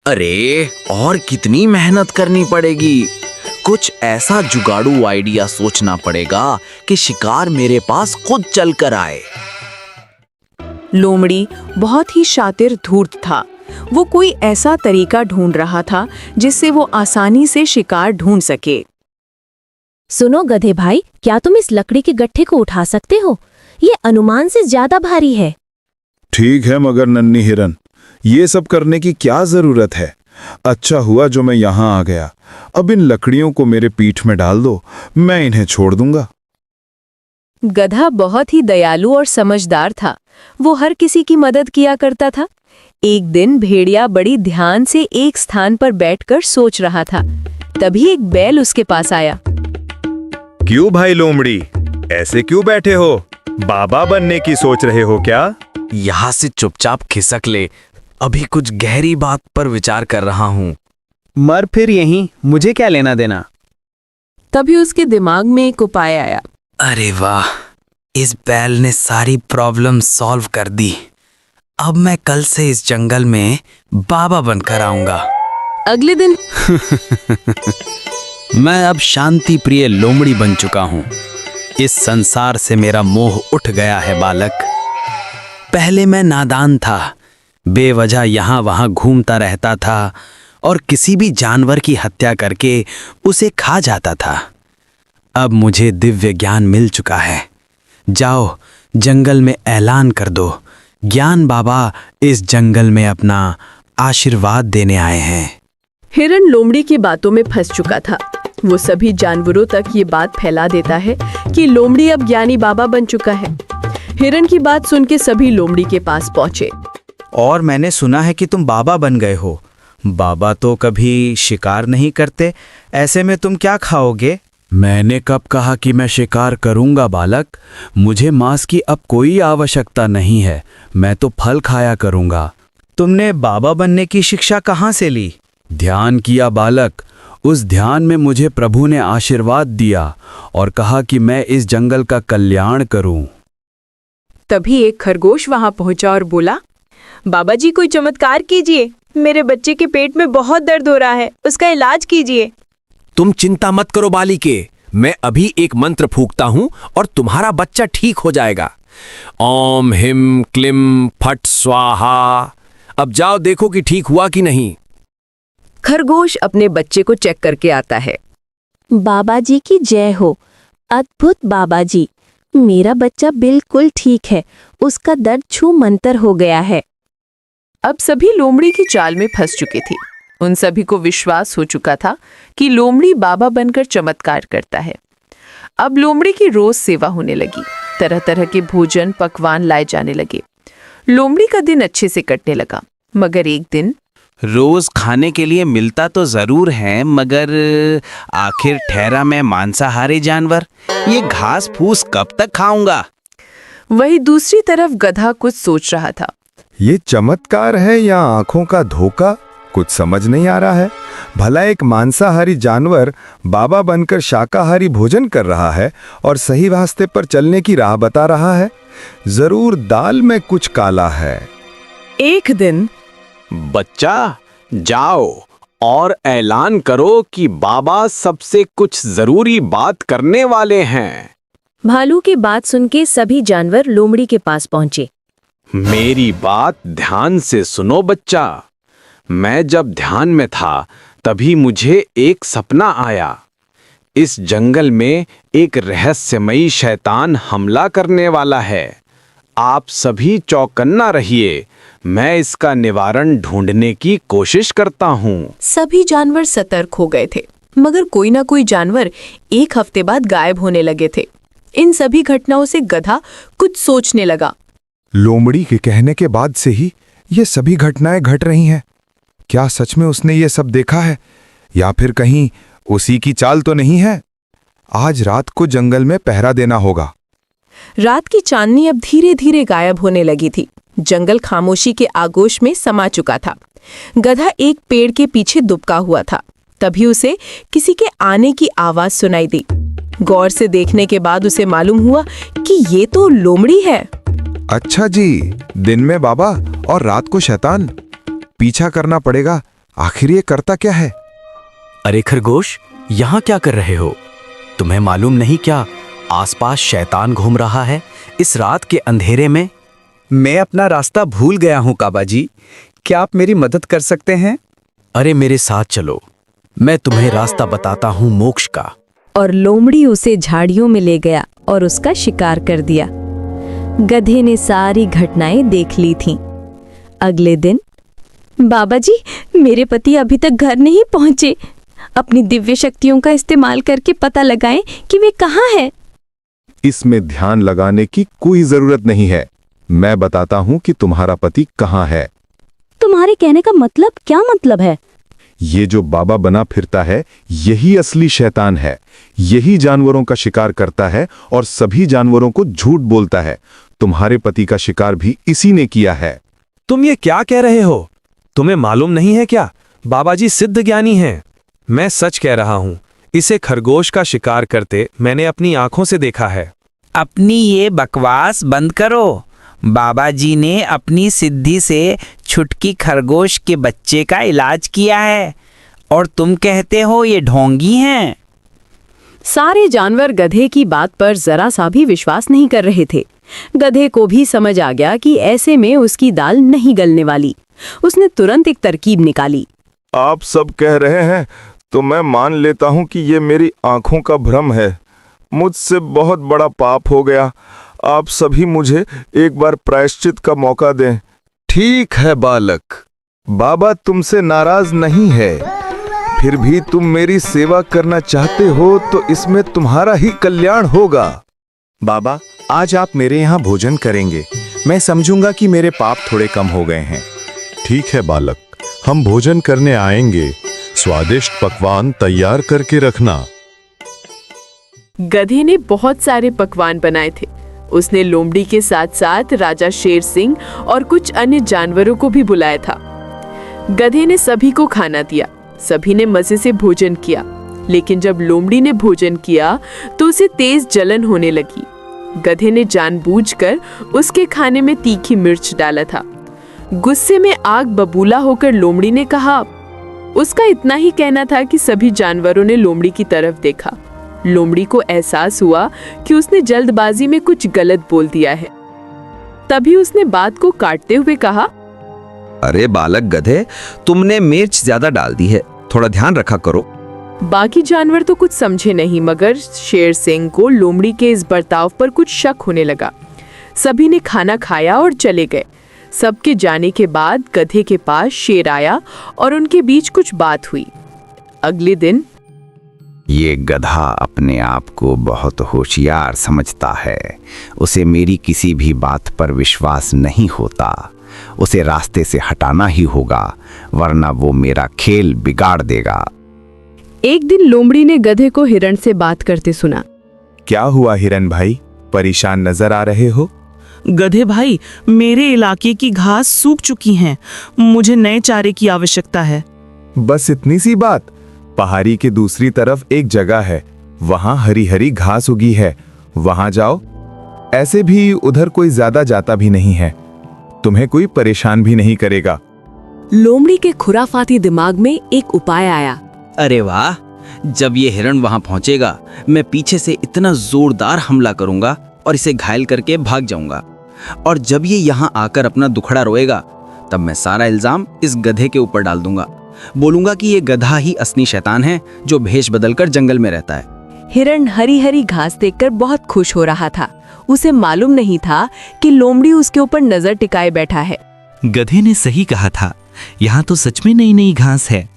अरे, और कितनी मेहनत करनी पड़ेगी। कुछ ऐसा जुगाड़ू आइडिया सोचना पड़ेगा कि शिकार मेरे पास खुद चल कर आए। लोमड़ी बहुत ही शातिर धूर्त था। वो कोई ऐसा तरीका ढूंढ रहा था जिससे वो आसानी से शिकार ढूंढ सके। सुनो गधे भाई, क्या तुम इस लकड़ी के गट्ठे को उठा सकते हो? ये अनुमान से ज्यादा भारी है। ठीक है मगर नन्ही हिरन, ये सब करने की क्या जरूरत है? अच्छा हुआ जो मैं यहाँ आ गया। अब इन लकड़ियों को मेरे पीठ में डाल दो, मैं इन्हें छोड़ दूंगा। गधा बहुत ही दयालु और समझदार था। वो हर किसी की मदद किया करता था। एक दिन भेड़िया बड़ी ध्यान से एक स्थान पर बैठकर सोच रहा था। तभी एक बैल उसके पास आया। क्यों भाई लोमड़ी, ऐसे क्यों बैठे हो? बाबा बनने की सोच रहे हो क्या? यहाँ से चुपचाप खिसक ले, अभी कुछ गहरी बात पर विचार कर रहा हूँ। मर फिर यहीं, मुझे क्या लेना देना। तभी उसके दिमाग में एक उपाय आया। अरे वाह, इस बैल ने सारी प्रॉब्लम सॉल्व कर दी। अब मैं कल से इस जंगल में बाबा बनकर आऊंगा। अगले दिन मैं अब शांति प्रिय लोमड़ी बन चुका हूँ। इस संसार से मेरा मोह उठ गया है बालक। पहले मैं नादान था, बेवजह यहाँ वहाँ घूमता रहता था और किसी भी जानवर की हत्या करके उसे खा जाता था। अब मुझे दिव्य ज्ञान मिल चुका है। जाओ, जंगल में ऐलान कर दो, ज्ञान बाबा इस जंगल में अपना आशीर्वाद देने आए हैं। हिरन लोमड़ी की बातों में फंस चुका था। वो सभी जानवरों तक ये बात फैला देता है कि लोमड़ी अब ज्ञानी बाबा बन चुका है। हिरन की बात सुन के सभी लोमड़ी के पास पहुंचे। और मैंने सुना है कि तुम बाबा बन गए हो। बाबा तो कभी शिकार नहीं करते, ऐसे में तुम क्या खाओगे? मैंने कब कहा कि मैं शिकार करूंगा बालक? मुझे मांस की अब कोई आवश्यकता नहीं है, मैं तो फल खाया करूंगा। तुमने बाबा बनने की शिक्षा कहाँ से ली? ध्यान किया बालक। उस ध्यान में मुझे प्रभु ने आशीर्वाद दिया और कहा कि मैं इस जंगल का कल्याण करूं। तभी एक खरगोश वहां पहुंचा और बोला, बाबा जी कोई चमत्कार कीजिए, मेरे बच्चे के पेट में बहुत दर्द हो रहा है, उसका इलाज कीजिए। तुम चिंता मत करो बालिके, मैं अभी एक मंत्र फूंकता हूं और तुम्हारा बच्चा ठीक हो जाएगा। ओम हिम क्लिम फट स्वाहा। अब जाओ देखो कि ठीक हुआ कि नहीं। खरगोश अपने बच्चे को चेक करके आता है। बाबा जी की जय हो। अद्भुत बाबा जी, मेरा बच्चा बिल्कुल ठीक है, उसका दर्द छू मंतर हो गया है। अब सभी लोमड़ी की चाल में फंस चुके थे। उन सभी को विश्वास हो चुका था कि लोमड़ी बाबा बनकर चमत्कार करता है। अब लोमड़ी की रोज सेवा होने लगी। तरह तरह के भोजन पकवान लाए जाने लगे। लोमड़ी का दिन अच्छे से कटने लगा। मगर एक दिन, रोज खाने के लिए मिलता तो जरूर है, मगर आखिर ठहरा मैं मांसाहारी जानवर, ये घास फूस कब तक खाऊंगा? वही दूसरी तरफ गधा कुछ सोच रहा था। ये चमत्कार है या आंखों का धोखा, कुछ समझ नहीं आ रहा है। भला एक मांसाहारी जानवर बाबा बनकर शाकाहारी भोजन कर रहा है और सही रास्ते पर चलने की राह बता रहा है। जरूर दाल में कुछ काला है। एक दिन, बच्चा जाओ और ऐलान करो कि बाबा सबसे कुछ जरूरी बात करने वाले हैं। भालू की बात सुन के सभी जानवर लोमड़ी के पास पहुंचे। मेरी बात ध्यान से सुनो बच्चा। मैं जब ध्यान में था तभी मुझे एक सपना आया। इस जंगल में एक रहस्यमयी शैतान हमला करने वाला है। आप सभी चौकन्ना रहिए, मैं इसका निवारण ढूंढने की कोशिश करता हूँ। सभी जानवर सतर्क हो गए थे, मगर कोई ना कोई जानवर एक हफ्ते बाद गायब होने लगे थे। इन सभी घटनाओं से गधा कुछ सोचने लगा। लोमड़ी के कहने के बाद से ही ये सभी घटनाएं घट रही हैं। क्या सच में उसने ये सब देखा है, या फिर कहीं उसी की चाल तो नहीं है? आज रात को जंगल में पहरा देना होगा। रात की चांदनी अब धीरे धीरे गायब होने लगी थी। जंगल खामोशी के आगोश में समा चुका था। गधा एक पेड़ के पीछे दुबका हुआ था। तभी उसे किसी के आने की आवाज सुनाई दी। गौर से देखने के बाद उसे मालूम हुआ कि ये तो लोमड़ी है। अच्छा जी, दिन में बाबा और रात को शैतान। पीछा करना पड़ेगा, आखिर ये करता क्या है? अरे खरगोश, यहाँ क्या कर रहे हो? तुम्हें मालूम नहीं क्या आसपास शैतान घूम रहा है इस रात के अंधेरे में? मैं अपना रास्ता भूल गया हूँ काबा जी, क्या आप मेरी मदद कर सकते हैं? अरे मेरे साथ चलो, मैं तुम्हें रास्ता बताता हूँ मोक्ष का। और लोमड़ी उसे झाड़ियों में ले गया और उसका शिकार कर दिया। गधे ने सारी घटनाएं देख ली थीं। अगले दिन, बाबा जी, मेरे पति अभी तक घर नहीं पहुंचे। अपनी दिव्य शक्तियों का इस्तेमाल करके पता लगाएं कि वे कहाँ हैं। इसमें ध्यान लगाने की कोई जरूरत नहीं है। मैं बताता हूँ कि तुम्हारा पति कहाँ है। तुम्हारे कहने का मतलब क्या मतलब है? ये जो बाबा बना फिरता है, यही असली शैतान है। यही जानवरों का शिकार करता है और सभी जानवरों को झूठ बोलता है। तुम्हारे पति का शिकार भी इसी ने किया है। तुम ये क्या कह रहे हो? तुम्हें मालूम नहीं है क्या? बाबा जी सिद्ध ज्ञानी हैं। मैं सच कह रहा हूँ, इसे खरगोश का शिकार करते मैंने अपनी आंखों से देखा है। अपनी ये बकवास बंद करो। बाबा जी ने अपनी सिद्धि से छुटकी खरगोश के बच्चे का इलाज किया है और तुम कहते हो ये ढोंगी हैं। सारे जानवर गधे की बात पर जरा सा भी विश्वास नहीं कर रहे थे। गधे को भी समझ आ गया कि ऐसे में उसकी दाल नहीं गलने वाली। उसने तुरंत एक तरकीब निकाली। आप सब कह रहे हैं तो मैं मान लेता हूँ कि ये मेरी आंखों का भ्रम है। मुझसे बहुत बड़ा पाप हो गया। आप सभी मुझे एक बार प्रायश्चित का मौका दें। ठीक है बालक, बाबा तुमसे नाराज नहीं है। फिर भी तुम मेरी सेवा करना चाहते हो तो इसमें तुम्हारा ही कल्याण होगा। बाबा, आज आप मेरे यहाँ भोजन करेंगे। मैं समझूंगा कि मेरे पाप थोड़े कम हो गए हैं। ठीक है बालक, हम भोजन करने आएंगे। स्वादिष्ट पकवान तैयार करके रखना। गधे ने बहुत सारे पकवान बनाए थे। उसने लोमड़ी के साथ साथ राजा शेर सिंह और कुछ अन्य जानवरों को भी बुलाया था। गधे ने सभी को खाना दिया। सभी ने मजे से भोजन किया, लेकिन जब लोमड़ी ने भोजन किया तो उसे तेज जलन होने लगी। गधे ने जानबूझकर उसके खाने में तीखी मिर्च डाला था। गुस्से में आग बबूला होकर लोमड़ी ने कहा। उसका इतना ही कहना था कि सभी जानवरों ने लोमड़ी की तरफ देखा। लोमड़ी को एहसास हुआ कि उसने जल्दबाजी में कुछ गलत बोल दिया है। तभी उसने बात को काटते हुए कहा, अरे बालक गधे, तुमने मिर्च ज्यादा डाल दी है, थोड़ा ध्यान रखा करो। बाकी जानवर तो कुछ समझे नहीं, मगर शेर सिंह को लोमड़ी के इस बर्ताव पर कुछ शक होने लगा। सभी ने खाना खाया और चले गए। सबके जाने के बाद गधे के पास शेर आया और उनके बीच कुछ बात हुई। अगले दिन, ये गधा अपने आप को बहुत होशियार समझता है। उसे मेरी किसी भी बात पर विश्वास नहीं होता। उसे रास्ते से हटाना ही होगा, वरना वो मेरा खेल बिगाड़ देगा। एक दिन लोमड़ी ने गधे को हिरण से बात करते सुना। क्या हुआ हिरन भाई, परेशान नजर आ रहे हो? गधे भाई, मेरे इलाके की घास सूख चुकी है। मुझे नए चारे की आवश्यकता है। बस इतनी सी बात? पहाड़ी के दूसरी तरफ एक जगह है, वहां हरी हरी घास उगी है, वहां जाओ। ऐसे भी उधर कोई ज्यादा जाता भी नहीं है, तुम्हें कोई परेशान भी नहीं करेगा। लोमड़ी के खुराफाती दिमाग में एक उपाय आया। अरे वाह, जब ये हिरण वहां पहुंचेगा, मैं पीछे से इतना जोरदार हमला करूंगा और इसे घायल करके भाग जाऊंगा। और जब ये यहाँ आकर अपना दुखड़ा रोएगा, तब मैं सारा इल्जाम इस गधे के ऊपर डाल दूंगा। बोलूंगा कि ये गधा ही असली शैतान है जो भेष बदलकर जंगल में रहता है। हिरण हरी हरी घास देखकर बहुत खुश हो रहा था। उसे मालूम नहीं था कि लोमड़ी उसके ऊपर नजर टिकाए बैठा है। गधे ने सही कहा था, यहाँ तो सच में नई नई घास है।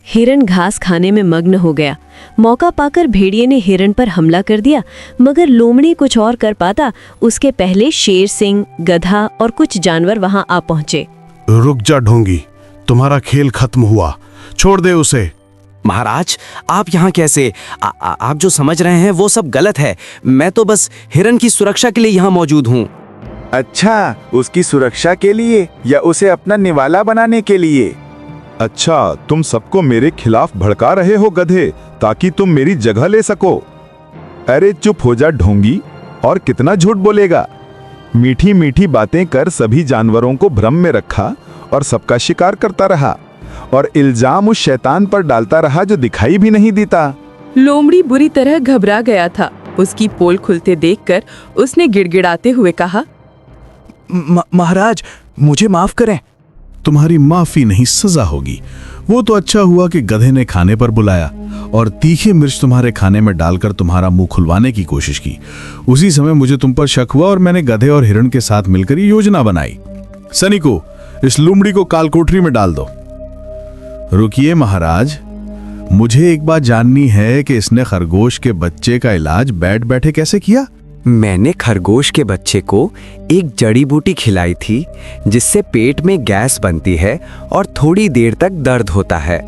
हिरण घास खाने में मग्न हो गया। मौका पाकर भेड़िए ने हिरण पर हमला कर दिया, मगर लोमड़ी कुछ और कर पाता उसके पहले शेर सिंह, गधा और कुछ जानवर वहां आ पहुंचे। रुक जा ढोंगी, तुम्हारा खेल खत्म हुआ, छोड़ दे उसे। महाराज, आप यहाँ कैसे? आप जो समझ रहे हैं वो सब गलत है। मैं तो बस हिरण की सुरक्षा के लिए यहाँ मौजूद हूँ। अच्छा, उसकी सुरक्षा के लिए या उसे अपना निवाला बनाने के लिए? अच्छा, तुम सबको मेरे खिलाफ भड़का रहे हो गधे, ताकि तुम मेरी जगह ले सको। अरे चुप हो जा ढोंगी, और कितना झूठ बोलेगा। मीठी मीठी बातें कर सभी जानवरों को भ्रम में रखा और सबका शिकार करता रहा। और इल्जाम उस शैतान पर डालता रहा जो दिखाई भी नहीं देता। लोमड़ी बुरी तरह घबरा गया था। उसकी पोल खुलते देखकर उसने गिड़गिड़ाते हुए कहा, महाराज, मुझे माफ करें। तुम्हारी माफी नहीं, सजा होगी। वो तो अच्छा हुआ कि गधे ने खाने पर बुलाया और तीखी मिर्च तुम्हारे खाने में डालकर तुम्हारा मुंह खुलवाने की कोशिश की। उसी समय मुझे तुम पर शक हुआ और मैंने गधे और हिरण के साथ मिलकर ये योजना बनाई। सनिको, इस लोमड़ी को कालकोठरी में डाल दो। रुकिए महाराज, मुझे एक बात जाननी है कि इसने खरगोश के बच्चे का इलाज बैठ बैठे कैसे किया? मैंने खरगोश के बच्चे को एक जड़ी बूटी खिलाई थी जिससे पेट में गैस बनती है और थोड़ी देर तक दर्द होता है,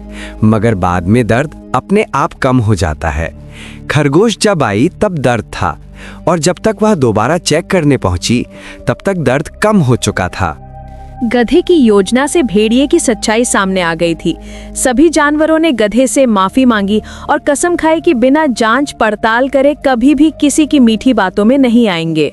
मगर बाद में दर्द अपने आप कम हो जाता है। खरगोश जब आई तब दर्द था और जब तक वह दोबारा चेक करने पहुंची तब तक दर्द कम हो चुका था। गधे की योजना से भेड़िए की सच्चाई सामने आ गई थी। सभी जानवरों ने गधे से माफी मांगी और कसम खाई कि बिना जांच पड़ताल करे कभी भी किसी की मीठी बातों में नहीं आएंगे।